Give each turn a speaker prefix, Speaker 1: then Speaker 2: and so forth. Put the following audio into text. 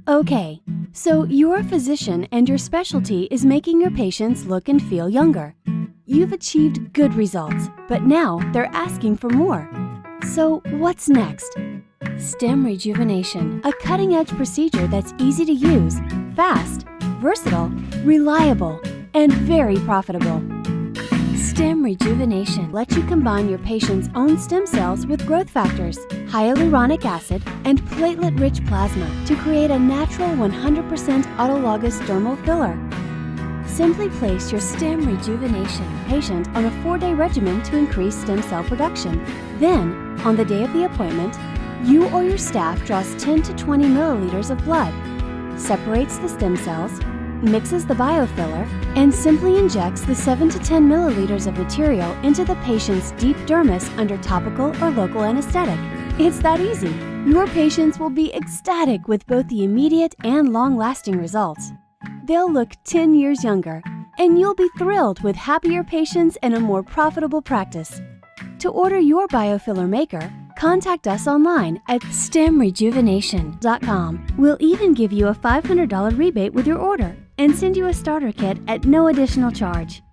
Speaker 1: Okay, so you're a physician and your specialty is making your patients look and feel younger. You've achieved good results, but now they're asking for more. So what's next? Stem rejuvenation, a cutting-edge procedure that's easy to use, fast, versatile, reliable, and very profitable. Stem rejuvenation lets you combine your patient's own stem cells with growth factors, hyaluronic acid, and platelet-rich plasma to create a natural 100% autologous dermal filler. Simply place your stem rejuvenation patient on a 4-day regimen to increase stem cell production. Then, on the day of the appointment, you or your staff draws 10 to 20 milliliters of blood, separates the stem cells, mixes the biofiller, and simply injects the 7 to 10 milliliters of material into the patient's deep dermis under topical or local anesthetic. It's that easy. Your patients will be ecstatic with both the immediate and long-lasting results. They'll look 10 years younger, and you'll be thrilled with happier patients and a more profitable practice. To order your biofiller maker, contact us online at stemrejuvenation.com. We'll even give you a $500 rebate with your order and send you a starter kit at no additional charge.